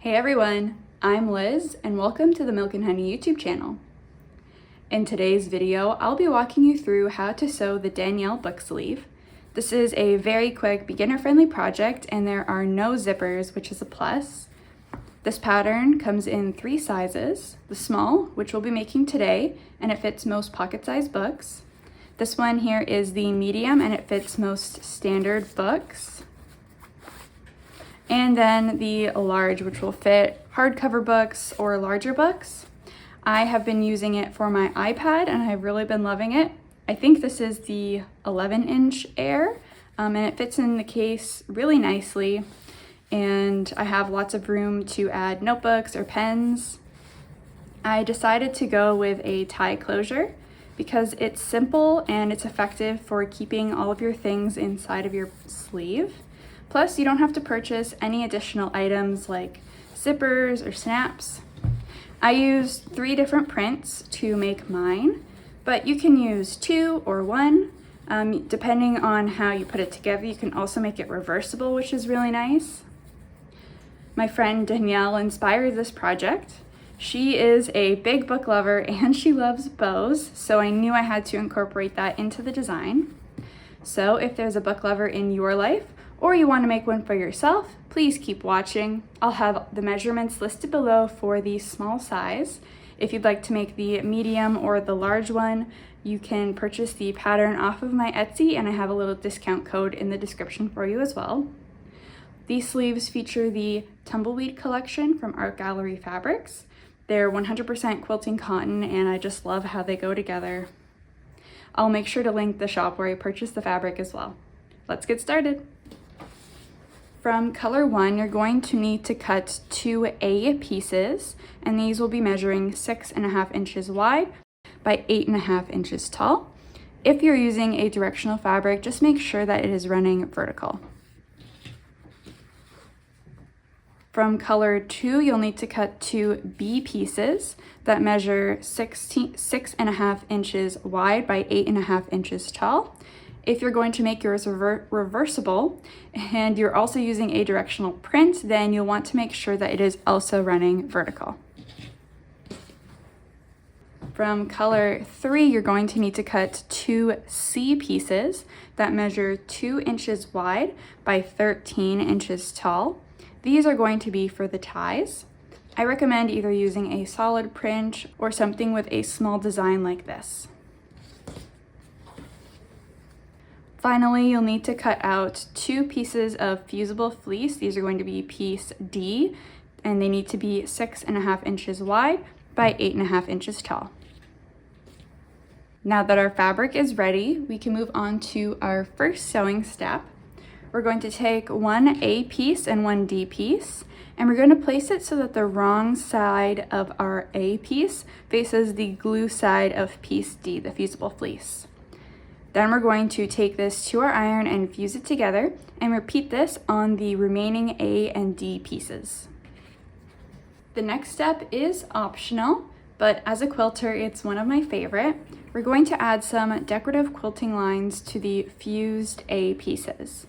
Hey everyone, I'm Liz and welcome to the Milk and Honey YouTube channel. In today's video, I'll be walking you through how to sew the Danielle book sleeve. This is a very quick beginner-friendly project and there are no zippers, which is a plus. This pattern comes in 3 sizes, the small, which we'll be making today, and it fits most pocket-sized books. This one here is the medium and it fits most standard books. And then the large, which will fit hardcover books or larger books. I have been using it for my iPad and I've really been loving it. I think this is the 11-inch Air, and it fits in the case really nicely. And I have lots of room to add notebooks or pens. I decided to go with a tie closure because it's simple and it's effective for keeping all of your things inside of your sleeve. Plus, you don't have to purchase any additional items like zippers or snaps. I used 3 different prints to make mine, but you can use 2 or 1, depending on how you put it together. You can also make it reversible, which is really nice. My friend Danielle inspired this project. She is a big book lover and she loves bows, so I knew I had to incorporate that into the design. So if there's a book lover in your life, or you want to make one for yourself, please keep watching. I'll have the measurements listed below for the small size. If you'd like to make the medium or the large one, you can purchase the pattern off of my Etsy, and I have a little discount code in the description for you as well. These sleeves feature the Tumbleweed collection from Art Gallery Fabrics. They're 100% quilting cotton, and I just love how they go together. I'll make sure to link the shop where I purchased the fabric as well. Let's get started. From color 1, you're going to need to cut 2 A pieces, and these will be measuring 6.5 inches wide by 8.5 inches tall. If you're using a directional fabric, just make sure that it is running vertical. From color 2, you'll need to cut 2 B pieces that measure 6.5 inches wide by 8.5 inches tall. If you're going to make yours reversible and you're also using a directional print, then you'll want to make sure that it is also running vertical. From color 3, you're going to need to cut 2 C pieces that measure 2 inches wide by 13 inches tall. These are going to be for the ties. I recommend either using a solid print or something with a small design like this. Finally, you'll need to cut out 2 pieces of fusible fleece. These are going to be piece D, and they need to be 6.5 inches wide by 8.5 inches tall. Now that our fabric is ready, we can move on to our first sewing step. We're going to take 1 A piece and 1 D piece, and we're going to place it so that the wrong side of our A piece faces the glue side of piece D, the fusible fleece. Then we're going to take this to our iron and fuse it together and repeat this on the remaining A and D pieces. The next step is optional, but as a quilter, it's one of my favorite. We're going to add some decorative quilting lines to the fused A pieces.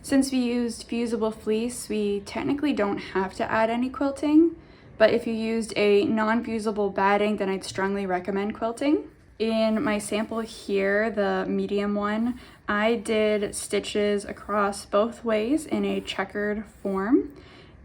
Since we used fusible fleece, we technically don't have to add any quilting, but if you used a non-fusible batting, then I'd strongly recommend quilting. In my sample here, the medium one, I did stitches across both ways in a checkered form,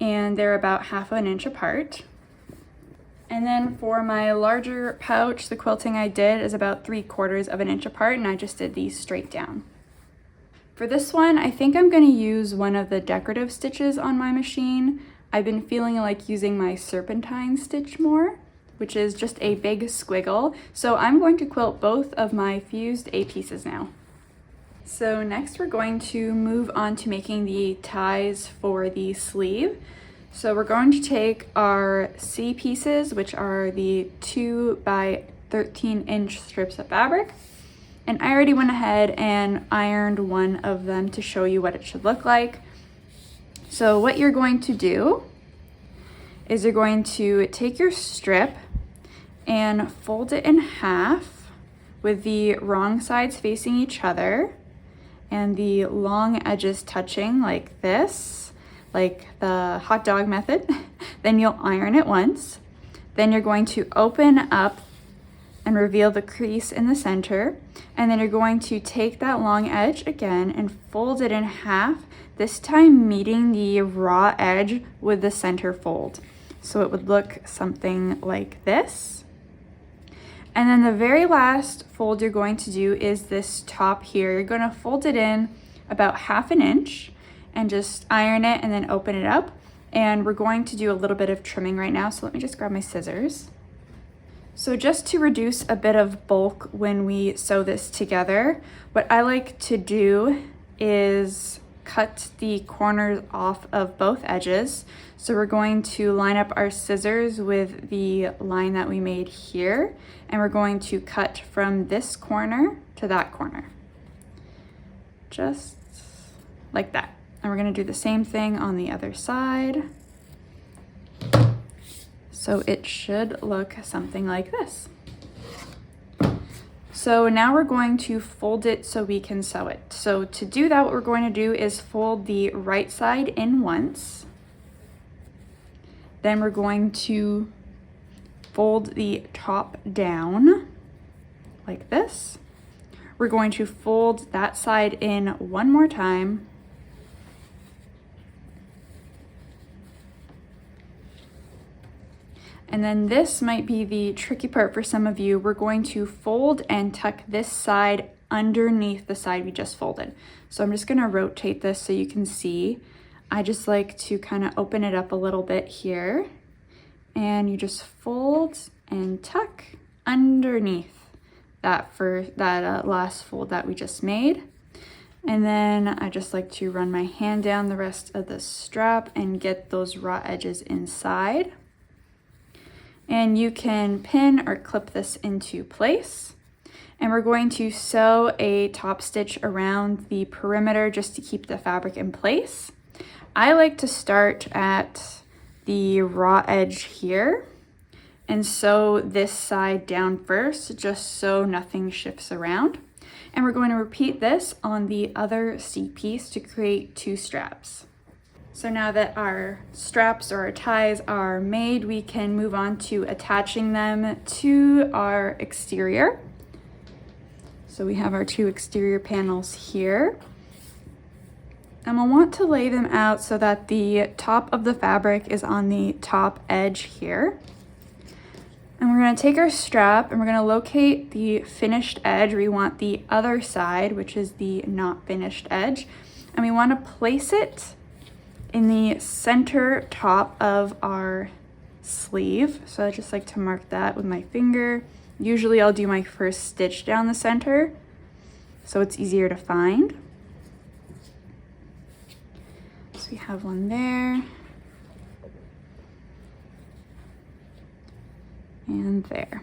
and they're about 1/2 inch apart. And then for my larger pouch, the quilting I did is about 3/4 inch apart, and I just did these straight down. For this one, I think I'm going to use one of the decorative stitches on my machine. I've been feeling like using my serpentine stitch more, which is just a big squiggle. So I'm going to quilt both of my fused A pieces now. So next we're going to move on to making the ties for the sleeve. So we're going to take our C pieces, which are the 2 by 13 inch strips of fabric. And I already went ahead and ironed one of them to show you what it should look like. So what you're going to do is you're going to take your strip and fold it in half with the wrong sides facing each other and the long edges touching like this, like the hot dog method. Then you'll iron it once. Then you're going to open up and reveal the crease in the center. And then you're going to take that long edge again and fold it in half, this time meeting the raw edge with the center fold. So it would look something like this. And then the very last fold you're going to do is this top here. You're going to fold it in about 1/2 inch and just iron it and then open it up. And we're going to do a little bit of trimming right now. So let me just grab my scissors. So just to reduce a bit of bulk when we sew this together, what I like to do is cut the corners off of both edges. So we're going to line up our scissors with the line that we made here, and we're going to cut from this corner to that corner. Just like that. And we're going to do the same thing on the other side. So it should look something like this. So now we're going to fold it so we can sew it. So to do that, what we're going to do is fold the right side in once. Then we're going to fold the top down like this. We're going to fold that side in one more time. And then this might be the tricky part for some of you. We're going to fold and tuck this side underneath the side we just folded. So I'm just gonna rotate this so you can see. I just like to kind of open it up a little bit here. And you just fold and tuck underneath that last fold that we just made. And then I just like to run my hand down the rest of the strap and get those raw edges inside. And you can pin or clip this into place. And we're going to sew a top stitch around the perimeter just to keep the fabric in place. I like to start at the raw edge here and sew this side down first, just so nothing shifts around. And we're going to repeat this on the other seat piece to create 2 straps. So now that our straps or our ties are made, we can move on to attaching them to our exterior. So we have our 2 exterior panels here. And we'll want to lay them out so that the top of the fabric is on the top edge here. And we're going to take our strap and we're going to locate the finished edge. We want the other side, which is the not finished edge. And we want to place it in the center top of our sleeve. So I just like to mark that with my finger. Usually I'll do my first stitch down the center so it's easier to find. So we have one there and there.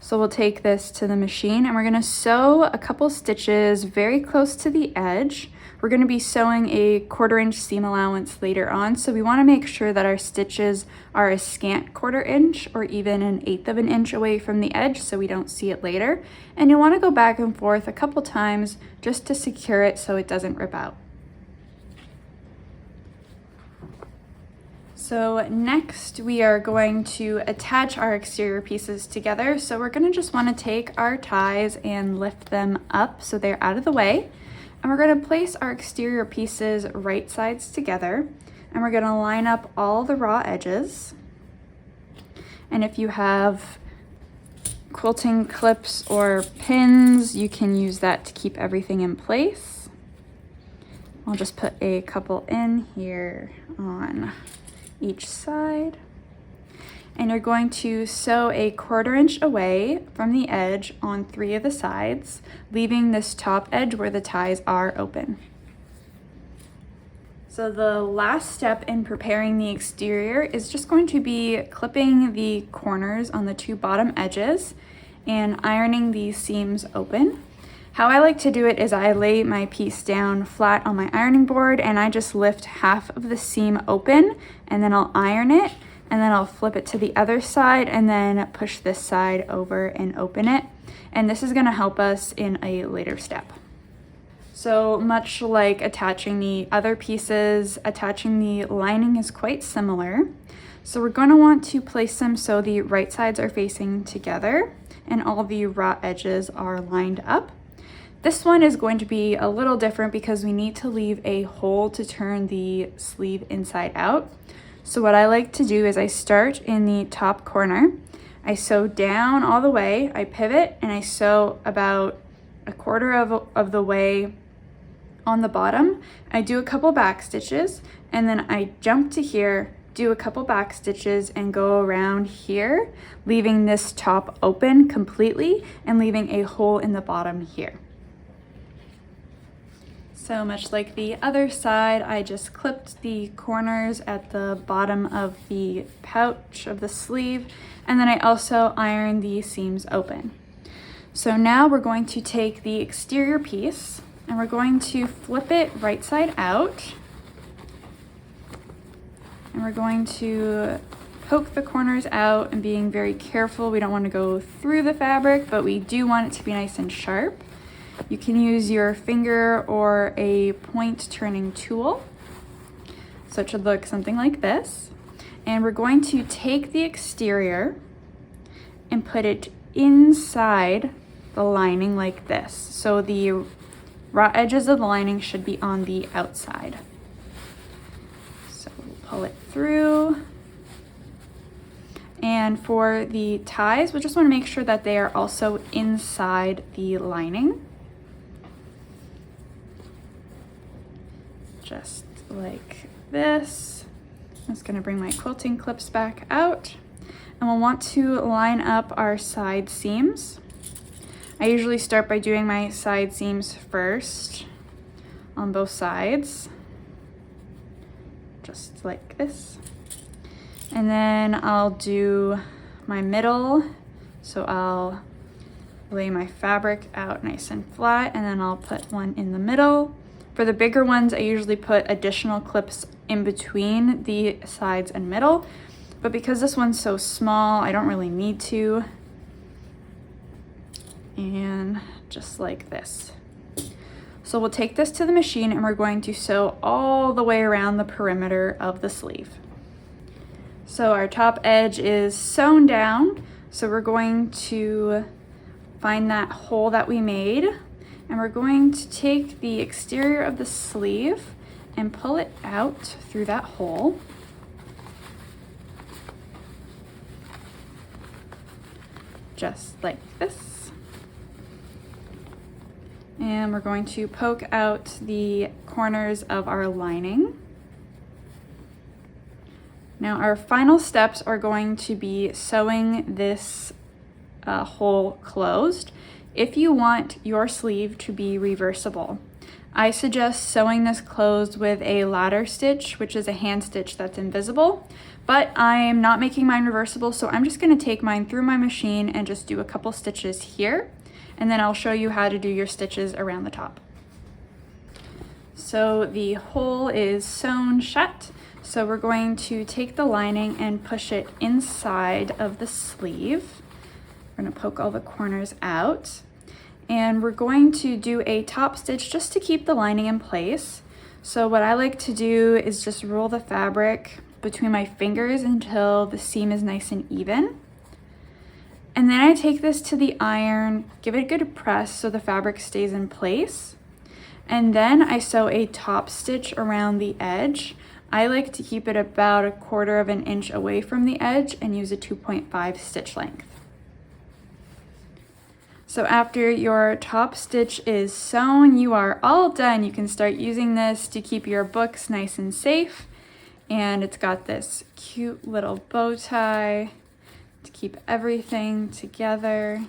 So we'll take this to the machine and we're going to sew a couple stitches very close to the edge. We're going to be sewing a 1/4 inch seam allowance later on, so we want to make sure that our stitches are a scant 1/4 inch or even 1/8 of an inch away from the edge so we don't see it later. And you'll want to go back and forth a couple times just to secure it so it doesn't rip out. So next we are going to attach our exterior pieces together. So we're going to just want to take our ties and lift them up so they're out of the way. And we're going to place our exterior pieces right sides together. And we're going to line up all the raw edges. And if you have quilting clips or pins, you can use that to keep everything in place. I'll just put a couple in here on each side. And you're going to sew a 1/4 inch away from the edge on 3 of the sides, leaving this top edge where the ties are open. So the last step in preparing the exterior is just going to be clipping the corners on the 2 bottom edges and ironing these seams open. How I like to do it is I lay my piece down flat on my ironing board and I just lift half of the seam open and then I'll iron it. And then I'll flip it to the other side and then push this side over and open it. And this is going to help us in a later step. So much like attaching the other pieces, attaching the lining is quite similar. So we're going to want to place them so the right sides are facing together and all the raw edges are lined up. This one is going to be a little different because we need to leave a hole to turn the sleeve inside out. So what I like to do is I start in the top corner, I sew down all the way, I pivot, and I sew about a quarter of the way on the bottom. I do a couple back stitches, and then I jump to here, do a couple back stitches, and go around here, leaving this top open completely and leaving a hole in the bottom here. So much like the other side, I just clipped the corners at the bottom of the pouch of the sleeve, and then I also ironed the seams open. So now we're going to take the exterior piece and we're going to flip it right side out. And we're going to poke the corners out and being very careful. We don't want to go through the fabric, but we do want it to be nice and sharp. You can use your finger or a point turning tool. So it should look something like this. And we're going to take the exterior and put it inside the lining like this. So the raw edges of the lining should be on the outside. So we'll pull it through. And for the ties, we just want to make sure that they are also inside the lining. Just like this. I'm just going to bring my quilting clips back out. And we'll want to line up our side seams. I usually start by doing my side seams first on both sides, just like this. And then I'll do my middle. So I'll lay my fabric out nice and flat, and then I'll put one in the middle. For the bigger ones, I usually put additional clips in between the sides and middle, but because this one's so small, I don't really need to. And just like this. So we'll take this to the machine and we're going to sew all the way around the perimeter of the sleeve. So our top edge is sewn down, so we're going to find that hole that we made, and we're going to take the exterior of the sleeve and pull it out through that hole. Just like this. And we're going to poke out the corners of our lining. Now our final steps are going to be sewing this hole closed. If you want your sleeve to be reversible, I suggest sewing this closed with a ladder stitch, which is a hand stitch that's invisible, but I am not making mine reversible, so I'm just going to take mine through my machine and just do a couple stitches here, and then I'll show you how to do your stitches around the top. So the hole is sewn shut, so we're going to take the lining and push it inside of the sleeve. We're going to poke all the corners out, and we're going to do a top stitch just to keep the lining in place. So what I like to do is just roll the fabric between my fingers until the seam is nice and even. And then I take this to the iron, give it a good press so the fabric stays in place. And then I sew a top stitch around the edge. I like to keep it about 1/4 of an inch away from the edge and use a 2.5 stitch length. So after your top stitch is sewn, you are all done. You can start using this to keep your books nice and safe. And it's got this cute little bow tie to keep everything together.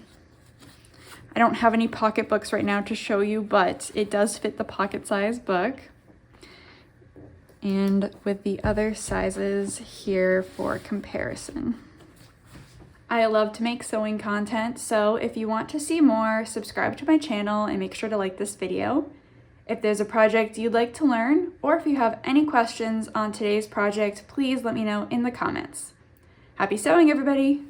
I don't have any pocketbooks right now to show you, but it does fit the pocket size book. And with the other sizes here for comparison. I love to make sewing content, so if you want to see more, subscribe to my channel and make sure to like this video. If there's a project you'd like to learn, or if you have any questions on today's project, please let me know in the comments. Happy sewing, everybody!